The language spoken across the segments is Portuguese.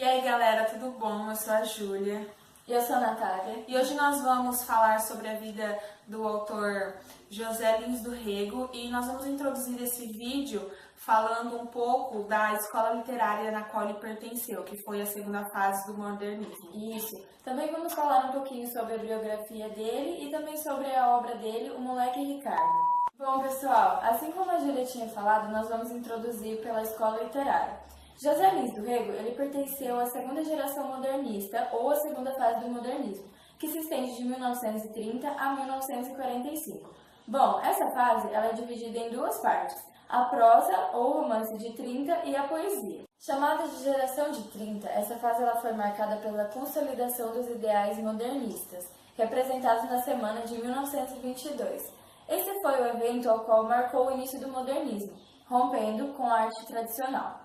E aí galera, tudo bom? Eu sou a Júlia. E eu sou a Natália. E hoje nós vamos falar sobre a vida do autor José Lins do Rego e nós vamos introduzir esse vídeo falando um pouco da escola literária na qual ele pertenceu, que foi a segunda fase do modernismo. Isso. Também vamos falar um pouquinho sobre a biografia dele e também sobre a obra dele, O Moleque Ricardo. Bom, pessoal, assim como a Júlia tinha falado, nós vamos introduzir pela escola literária. José Lins do Rego, ele pertenceu à segunda geração modernista, ou à segunda fase do modernismo, que se estende de 1930 a 1945. Bom, essa fase ela é dividida em duas partes, a prosa ou romance de 30 e a poesia. Chamada de geração de 30, essa fase ela foi marcada pela consolidação dos ideais modernistas, representados na Semana de 1922. Esse foi o evento ao qual marcou o início do modernismo, rompendo com a arte tradicional.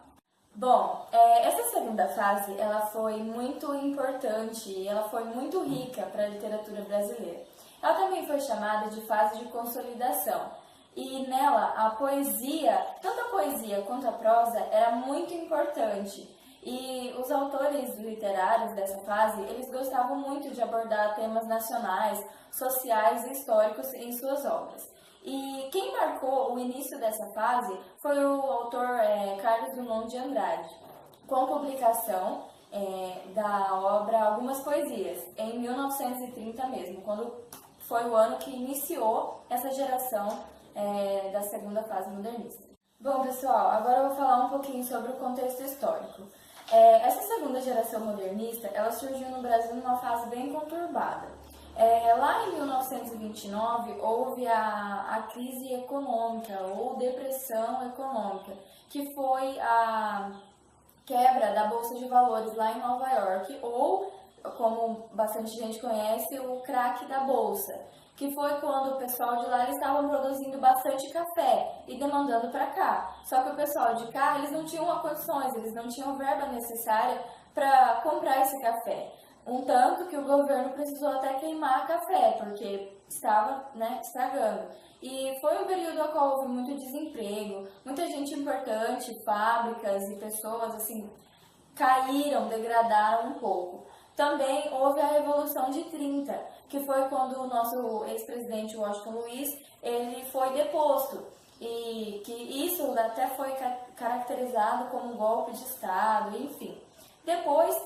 Bom, essa segunda fase ela foi muito importante e ela foi muito rica para a literatura brasileira. Ela também foi chamada de fase de consolidação e nela a poesia, tanto a poesia quanto a prosa, era muito importante. E os autores literários dessa fase, eles gostavam muito de abordar temas nacionais, sociais e históricos em suas obras. E quem marcou o início dessa fase foi o autor Carlos Drummond de Andrade, com a publicação da obra Algumas Poesias, em 1930 mesmo, quando foi o ano que iniciou essa geração da segunda fase modernista. Bom, pessoal, agora eu vou falar um pouquinho sobre o contexto histórico. Essa segunda geração modernista, ela surgiu no Brasil numa fase bem conturbada. Lá em 1929 houve a crise econômica ou depressão econômica, que foi a quebra da Bolsa de Valores lá em Nova York, ou, como bastante gente conhece, o crack da Bolsa, que foi quando o pessoal de lá estavam produzindo bastante café e demandando para cá. Só que o pessoal de cá, eles não tinham condições, eles não tinham verba necessária para comprar esse café. Um tanto que o governo precisou até queimar café, porque estava estragando. E foi um período ao qual houve muito desemprego, muita gente importante, fábricas e pessoas assim caíram, degradaram um pouco. Também houve a Revolução de 30, que foi quando o nosso ex-presidente Washington Luiz ele foi deposto. E que isso até foi caracterizado como um golpe de Estado, enfim. Depois,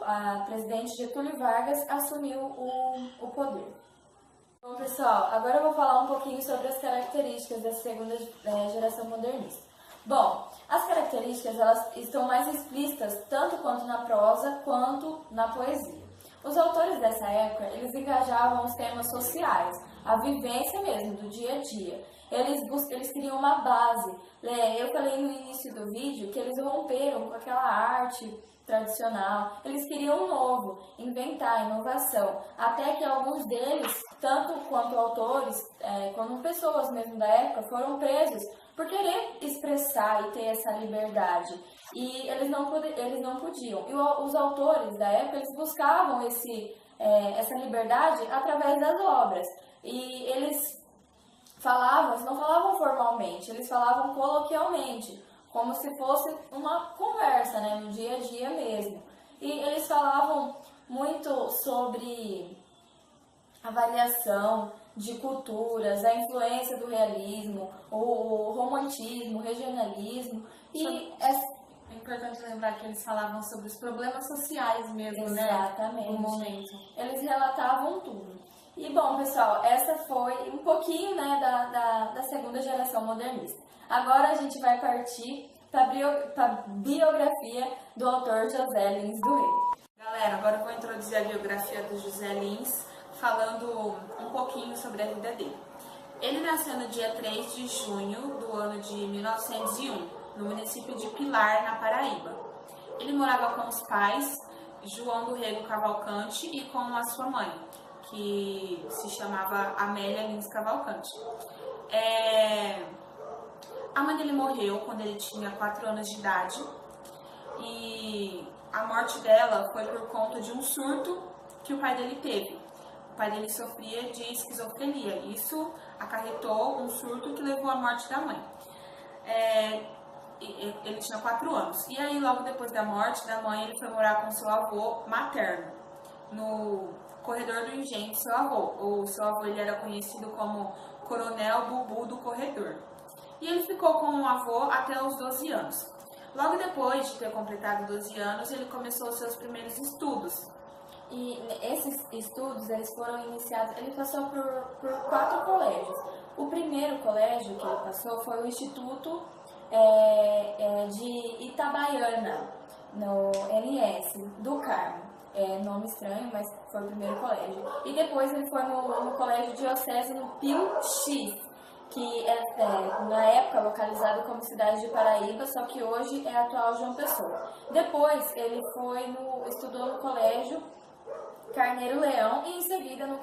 a presidente Getúlio Vargas assumiu o poder. Bom, pessoal, agora eu vou falar um pouquinho sobre as características da segunda geração modernista. Bom, as características elas estão mais explícitas tanto quanto na prosa quanto na poesia. Os autores dessa época, eles engajavam os temas sociais, a vivência mesmo, do dia a dia. Eles queriam uma base. Eu falei no início do vídeo que eles romperam com aquela arte tradicional. Eles queriam um novo, inventar, inovação. Até que alguns deles, tanto quanto autores, quanto pessoas mesmo da época, foram presos por querer expressar e ter essa liberdade. E eles não podiam. E os autores da época, eles buscavam essa liberdade através das obras. E eles não falavam formalmente, eles falavam coloquialmente, como se fosse uma conversa, no dia a dia mesmo. E eles falavam muito sobre a variação de culturas, a influência do realismo, o romantismo, o regionalismo. É importante lembrar que eles falavam sobre os problemas sociais mesmo, exatamente, no momento. Eles relatavam tudo. E bom, pessoal, essa foi um pouquinho da segunda geração modernista. Agora a gente vai partir para a biografia do autor José Lins do Rego. Galera, agora eu vou introduzir a biografia do José Lins, falando um pouquinho sobre a vida dele. Ele nasceu no dia 3 de junho do ano de 1901, no município de Pilar, na Paraíba. Ele morava com os pais, João do Rego Cavalcante, e com a sua mãe, que se chamava Amélia Lins Cavalcante. A mãe dele morreu quando ele tinha 4 anos de idade e a morte dela foi por conta de um surto que o pai dele teve. O pai dele sofria de esquizofrenia. Isso acarretou um surto que levou à morte da mãe. ele tinha 4 anos. E aí, logo depois da morte da mãe, ele foi morar com seu avô materno, no corredor do engenho do seu avô. O seu avô ele era conhecido como Coronel Bubu do Corredor. E ele ficou com o avô até os 12 anos. Logo depois de ter completado 12 anos, ele começou os seus primeiros estudos. E esses estudos, eles foram iniciados, ele passou por 4 colégios. O primeiro colégio que ele passou foi o Instituto de Itabaiana, no NS, do Carmo. Nome estranho, mas foi o primeiro colégio. E depois ele foi no colégio diocesano Pio X, que na época localizado como cidade de Paraíba, só que hoje é a atual João Pessoa. Depois ele estudou no colégio Carneiro Leão e em seguida no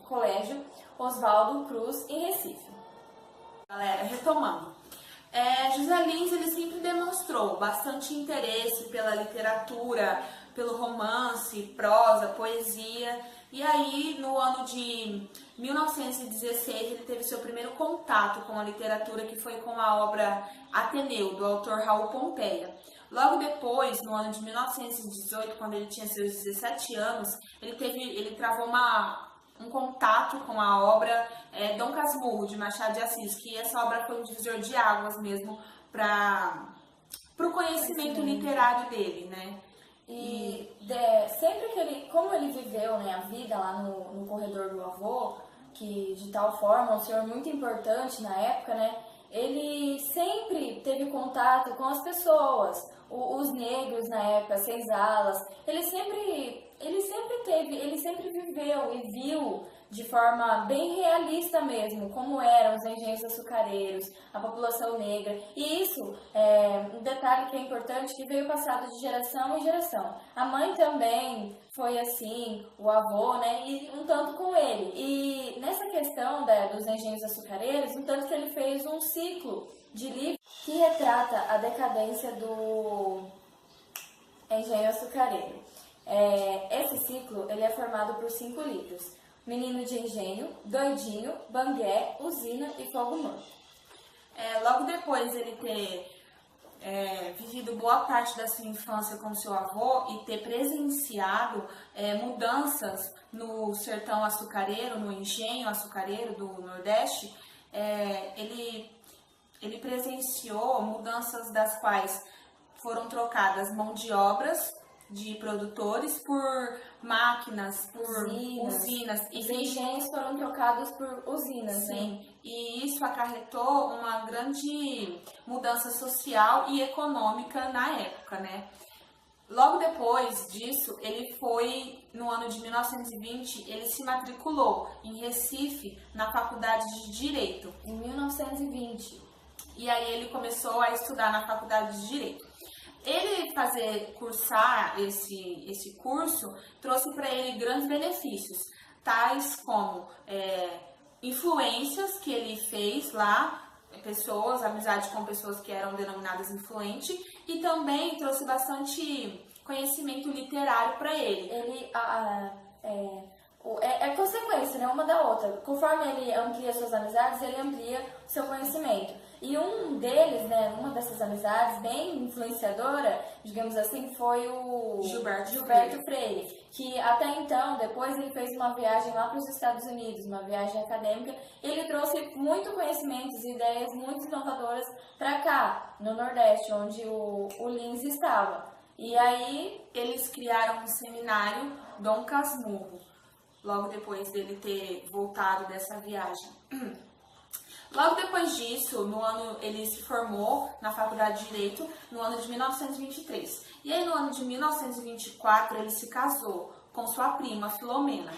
colégio Oswaldo Cruz, em Recife. Galera, retomando. José Lins ele sempre demonstrou bastante interesse pela literatura, pelo romance, prosa, poesia. E aí, no ano de 1916, ele teve seu primeiro contato com a literatura, que foi com a obra Ateneu, do autor Raul Pompeia. Logo depois, no ano de 1918, quando ele tinha seus 17 anos, ele travou um contato com a obra Dom Casmurro, de Machado de Assis, que essa obra foi um divisor de águas mesmo para o conhecimento literário dele, né? Sempre que como ele viveu, né, a vida lá no corredor do avô, que de tal forma, um senhor muito importante na época, né, ele sempre teve contato com as pessoas, os negros na época, as senzalas, ele sempre viveu e viu de forma bem realista mesmo, como eram os engenhos açucareiros, a população negra. E isso é um detalhe que é importante, que veio passado de geração em geração. A mãe também foi assim, o avô, né, e um tanto com ele. E nessa questão dos engenhos açucareiros, um tanto que ele fez um ciclo de livros que retrata a decadência do engenho açucareiro. Esse ciclo ele é formado por 5 livros: Menino de Engenho, Doidinho, Bangué, Usina e Fogo Morto. Logo depois ele ter vivido boa parte da sua infância com seu avô e ter presenciado mudanças no sertão açucareiro, no engenho açucareiro do Nordeste, ele presenciou mudanças das quais foram trocadas mão de obras de produtores por máquinas, por usinas. Os engenhos foram trocados por usinas, sim, né? E isso acarretou uma grande mudança social e econômica na época, né? Logo depois disso, ele foi, no ano de 1920, ele se matriculou em Recife, na Faculdade de Direito. Em 1920. E aí ele começou a estudar na Faculdade de Direito. Ele cursar esse curso trouxe para ele grandes benefícios, tais como influências que ele fez lá, amizade com pessoas que eram denominadas influentes, e também trouxe bastante conhecimento literário para ele. É consequência, né, uma da outra. Conforme ele amplia suas amizades, ele amplia seu conhecimento. E um deles, né, uma dessas amizades bem influenciadora, digamos assim, foi o Gilberto Freire, que até então, depois ele fez uma viagem lá para os Estados Unidos, uma viagem acadêmica, e ele trouxe muito conhecimentos e ideias muito inovadoras para cá, no Nordeste, onde o Lins estava. E aí eles criaram um seminário Dom Casmurro, logo depois dele ter voltado dessa viagem. Logo depois disso, ele se formou na Faculdade de Direito no ano de 1923. E aí, no ano de 1924, ele se casou com sua prima, Filomena.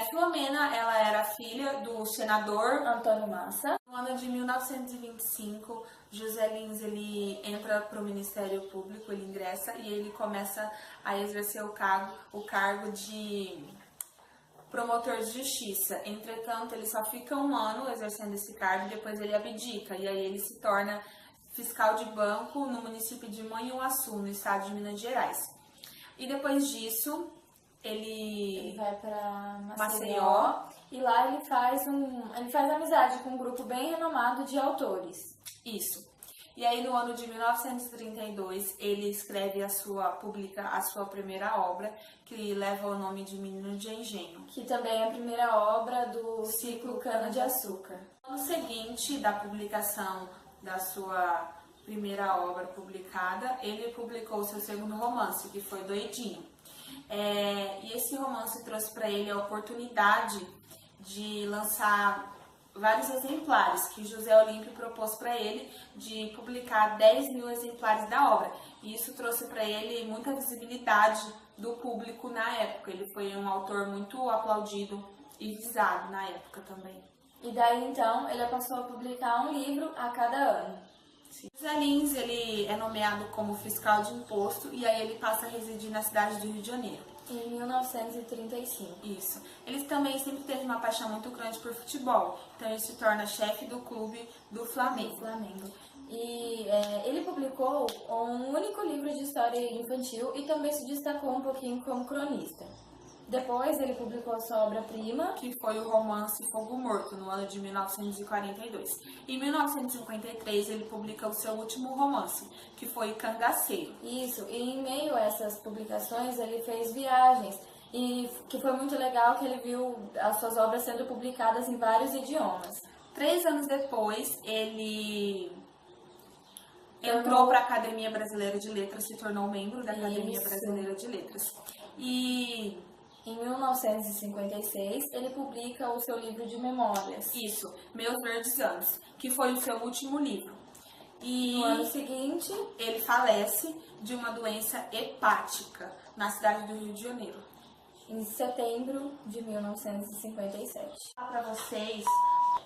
Filomena, ela era filha do senador Antônio Massa. No ano de 1925, José Lins ele entra para o Ministério Público, ele ingressa e ele começa a exercer o cargo de promotor de justiça. Entretanto, ele só fica 1 ano exercendo esse cargo e depois ele abdica. E aí ele se torna fiscal de banco no município de Manhuaçu, no estado de Minas Gerais. E depois disso, ele vai para Maceió e lá ele faz amizade com um grupo bem renomado de autores. Isso. E aí no ano de 1932 ele escreve publica a sua primeira obra, que leva o nome de Menino de Engenho, que também é a primeira obra do ciclo Cana-de-Açúcar. No ano seguinte da publicação da sua primeira obra publicada, ele publicou seu segundo romance, que foi Doidinho. E esse romance trouxe para ele a oportunidade de lançar vários exemplares, que José Olímpio propôs para ele de publicar 10.000 exemplares da obra. E isso trouxe para ele muita visibilidade do público na época. Ele foi um autor muito aplaudido e visado na época também. E daí então ele passou a publicar um livro a cada ano. José Lins, ele é nomeado como fiscal de imposto e aí ele passa a residir na cidade do Rio de Janeiro. Em 1935. Isso. Ele também sempre teve uma paixão muito grande por futebol, então ele se torna chefe do clube do Flamengo. E ele publicou um único livro de história infantil e também se destacou um pouquinho como cronista. Depois ele publicou sua obra-prima, que foi o romance Fogo Morto, no ano de 1942. Em 1953 ele publica o seu último romance, que foi Cangaceiro. Isso, e em meio a essas publicações ele fez viagens, e que foi muito legal que ele viu as suas obras sendo publicadas em vários idiomas. 3 anos depois ele entrou para a Academia Brasileira de Letras, se tornou membro da Academia Brasileira de Letras. E em 1956, ele publica o seu livro de memórias. Isso, Meus Verdes Anos, que foi o seu último livro. E no ano seguinte, ele falece de uma doença hepática na cidade do Rio de Janeiro. Em setembro de 1957. Vou falar para vocês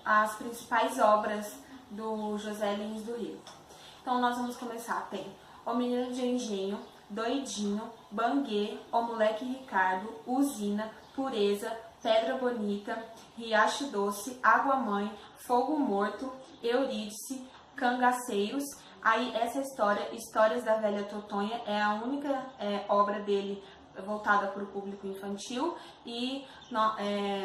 as principais obras do José Lins do Rio. Então nós vamos começar. Tem O Menino de Engenho, Doidinho, Banguê, O Moleque Ricardo, Usina, Pureza, Pedra Bonita, Riacho Doce, Água Mãe, Fogo Morto, Eurídice, Cangaceiros. Aí essa história, Histórias da Velha Totonha, é a única obra dele voltada para o público infantil, e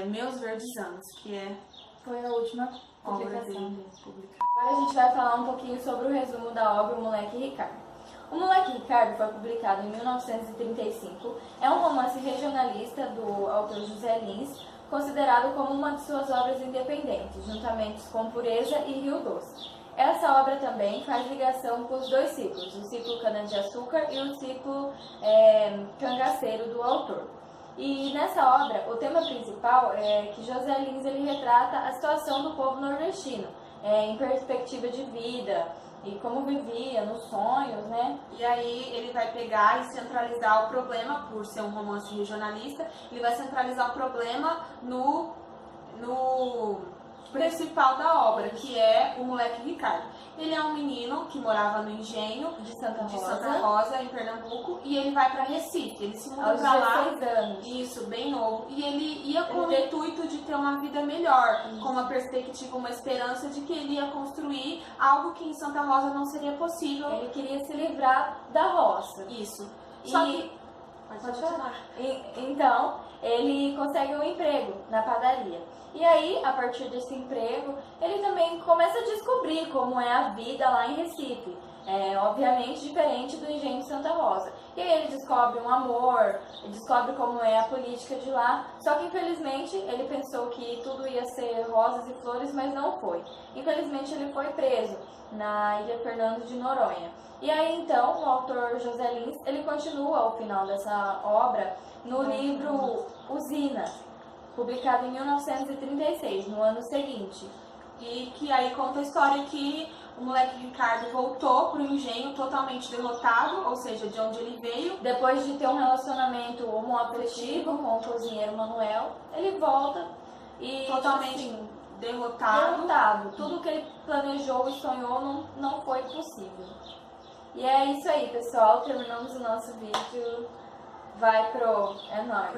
Meus Verdes Anos, que foi a última obra dele publicada. Agora a gente vai falar um pouquinho sobre o resumo da obra O Moleque Ricardo. O Moleque Ricardo foi publicado em 1935, é um romance regionalista do autor José Lins, considerado como uma de suas obras independentes, juntamente com Pureza e Rio Doce. Essa obra também faz ligação com os dois ciclos, o ciclo Cana-de-Açúcar e o ciclo Cangaceiro do autor. E nessa obra, o tema principal é que José Lins ele retrata a situação do povo nordestino, em perspectiva de vida, e como vivia, nos sonhos, né? E aí ele vai pegar e centralizar o problema, por ser um romance regionalista, ele vai centralizar o problema no principal da obra, que é o Moleque Ricardo. Ele é um menino que morava no engenho de Santa Rosa, em Pernambuco, e ele vai para Recife. Ele se muda para lá, 16 anos. Isso, bem novo. E ele ia com o intuito de ter uma vida melhor, com uma perspectiva, uma esperança de que ele ia construir algo que em Santa Rosa não seria possível. Ele queria se livrar da roça. Isso. Só que pode falar. Então, ele consegue um emprego na padaria. E aí, a partir desse emprego, ele também começa a descobrir como é a vida lá em Recife. Obviamente diferente do engenho de Santa Rosa. E aí ele descobre um amor, descobre como é a política de lá. Só que infelizmente ele pensou que tudo ia ser rosas e flores, mas não foi. Infelizmente ele foi preso na Ilha Fernando de Noronha. E aí então o autor José Lins, ele continua o final dessa obra no livro Usina, publicado em 1936, no ano seguinte. E que aí conta a história que o Moleque Ricardo voltou pro engenho totalmente derrotado, ou seja, de onde ele veio. Depois de ter um relacionamento homoafetivo com o cozinheiro Manuel, ele volta e totalmente assim, derrotado. Tudo que ele planejou e sonhou não foi possível. E é isso aí, pessoal. Terminamos o nosso vídeo. Vai pro... É nóis.